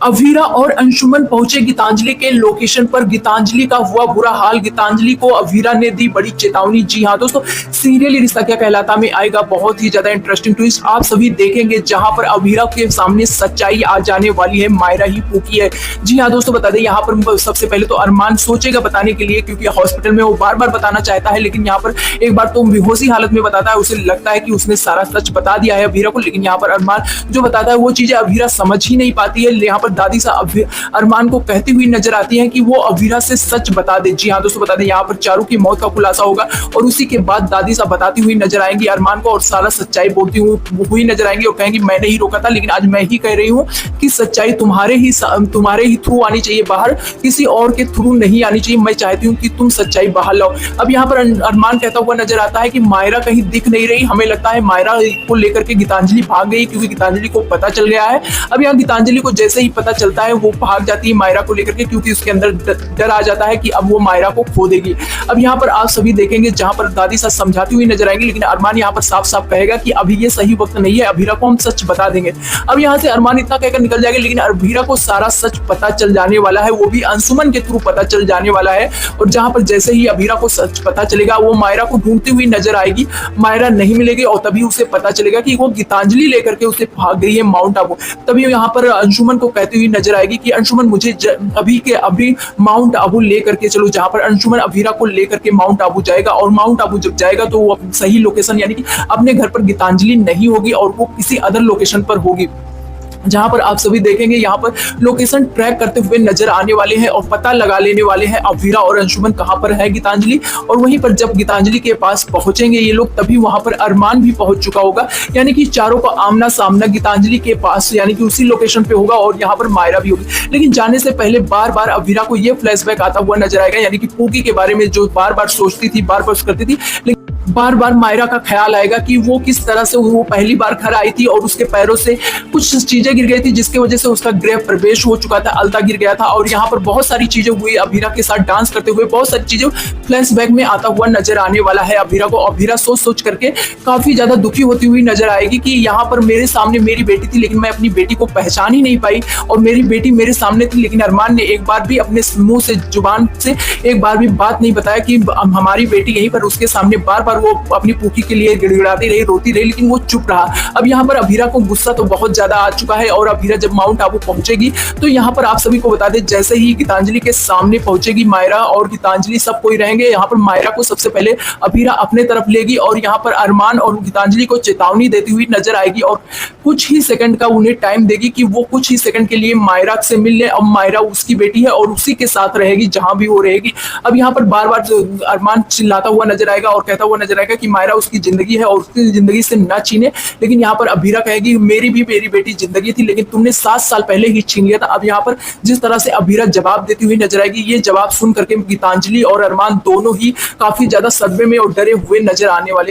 अवीरा और अंशुमन पहुंचे गीतांजलि के लोकेशन पर। गीतांजलि का हुआ बुरा हाल। गीतांजलि को अवीरा ने दी बड़ी चेतावनी। जी हाँ दोस्तों, सीरियल रिश्ता क्या कहलाता में आएगा बहुत ही ज्यादा इंटरेस्टिंग ट्विस्ट आप सभी देखेंगे, जहां पर अवीरा के सामने सच्चाई आ जाने वाली है। मायरा ही फूकी है। जी हाँ दोस्तों, बता दें यहाँ पर सबसे पहले तो अरमान सोचेगा बताने के लिए, क्योंकि हॉस्पिटल में वो बार बार बताना चाहता है, लेकिन यहाँ पर एक बार तो बेहोशी हालत में बताता है। उसे लगता है कि उसने सारा सच बता दिया है अवीरा को, लेकिन यहाँ पर अरमान जो बताता है वो चीजें अवीरा समझ ही नहीं पाती है। यहाँ पर दादी सा अरमान को कहती हुई नजर आती है कि वो अवीरा से सच बता दे। जी हाँ दोस्तों, बता दें यहाँ पर चारू की मौत का खुलासा होगा और उसी के बाद दादी सा बताती हुई नजर आएंगी अरमान को और सारा सच्चाई बोलती हुई नजर आएंगी और कहेंगी मैंने ही रोका था, लेकिन आज मैं ही कह रही हूँ कि सच्चाई तुम्हारे ही थ्रू आनी चाहिए बाहर, किसी और के थ्रू नहीं आनी चाहिए। मैं चाहती हूँ कि तुम सच्चाई बाहर लाओ। अब यहाँ पर अरमान कहता हुआ नजर आता है कि मायरा कहीं दिख नहीं रही। हमें लगता है मायरा को लेकर के गीतांजलि भाग गई, क्योंकि गीतांजलि को पता चल गया है। अब यहाँ गीतांजलि को जैसे ही पता चलता है वो भाग जाती है मायरा को लेकर के, क्योंकि उसके अंदर डर आ जाता है कि अब वो मायरा को खो देगी। अब यहाँ पर आप सभी देखेंगे जहां पर दादी साथ समझाती हुई नजर आएंगी, लेकिन अरमान यहाँ पर साफ साफ कहेगा कि अभी ये सही वक्त नहीं है, अभीरा को हम सच बता देंगे। अब यहाँ से अरमान इतना कहकर निकल जाएगा, लेकिन अभीरा को सारा सच पता चल जाने वाला है, वो भी अंशुमन के थ्रू पता चल जाने वाला है। और जहां पर जैसे ही अभीरा को सच पता चलेगा वो मायरा को ढूंढती हुई नजर आएगी। मायरा नहीं मिलेगी और तभी उसे पता चलेगा कि वो गीतांजलि लेकर के उसे भाग गई है माउंट आबू। तभी यहाँ पर अंशुमन को कहती हुई नजर आएगी कि अंशुमन मुझे अभी माउंट आबू लेकर के चलो, जहां पर अंशुमन अभीरा को लेकर के माउंट आबू जाएगा। और माउंट आबू जब जाएगा तो वो सही लोकेशन यानी कि अपने घर पर गीतांजलि नहीं होगी और वो किसी अदर लोकेशन पर होगी, जहां पर आप सभी देखेंगे यहाँ पर लोकेशन ट्रैक करते हुए नजर आने वाले हैं और पता लगा लेने वाले हैं अभीरा और अंशुमन कहां पर है गीतांजलि। और वहीं पर जब गीतांजलि के पास पहुंचेंगे ये लोग, तभी वहां पर अरमान भी पहुंच चुका होगा, यानी कि चारों का आमना सामना गीतांजलि के पास यानी कि उसी लोकेशन पे होगा और यहाँ पर मायरा भी होगी। लेकिन जाने से पहले बार बार अभीरा को ये फ्लैशबैक आता हुआ नजर आएगा, यानी कि पूकी के बारे में जो बार बार सोचती थी, बार बार करती थी, लेकिन बार बार मायरा का ख्याल आएगा कि वो किस तरह से वो पहली बार घर आई थी और उसके पैरों से कुछ चीजें गिर गई थी, जिसकी वजह से उसका गृह प्रवेश हो चुका था, अलता गिर गया था। और यहाँ पर बहुत सारी चीजें हुई, अभीरा के साथ डांस करते हुए बहुत सारी चीजें फ्लैशबैक में आता हुआ नजर आने वाला है अभीरा को। अभीरा सोच सोच करके काफी ज्यादा दुखी होती हुई नजर आएगी कि यहाँ पर मेरे सामने मेरी बेटी थी, लेकिन मैं अपनी बेटी को पहचान ही नहीं पाई और मेरी बेटी मेरे सामने थी, लेकिन अरमान ने एक बार भी अपने मुंह से जुबान से एक बार भी बात नहीं बताया कि हमारी बेटी यहीं पर। उसके सामने बार बार वो अपनी पूकी के लिए गिड़गिड़ाती रही, रोती रही, लेकिन वो चुप रहा। अब यहाँ पर अभीरा को गुस्सा तो बहुत ज्यादा आ चुका है और अभीरा जब माउंट आबू पहुंचेगी तो यहाँ पर आप सभी को बता दें, जैसे ही गीतांजलि के सामने पहुंचेगी मायरा और गीतांजलि सब कोई रहेंगे, यहाँ पर मायरा को सबसे पहले अभीरा अपने तरफ लेगी और यहाँ पर अरमान और गीतांजलि को चेतावनी देती हुई नजर आएगी और कुछ ही सेकंड का उन्हें टाइम देगी कि वो कुछ ही सेकंड के लिए मायरा से मिल ले। अब मायरा उसकी बेटी है और उसी के साथ रहेगी जहां भी वो रहेगी। अब यहाँ पर बार बार अरमान चिल्लाता हुआ नजर आएगा और कहता हुआ नजर आएगा कि मायरा उसकी जिंदगी है और उसकी जिंदगी से ना छीने, लेकिन यहाँ पर अभीरा कहेगी मेरी बेटी जिंदगी थी, लेकिन तुमने 7 साल पहले ही छीन लिया था। अब यहाँ पर जिस तरह से अभीरा जवाब देती हुई नजर आएगी, ये जवाब सुन करके गीतांजलि और अरमान दोनों ही काफी ज्यादा सदमे में और डरे हुए नजर आने वाले।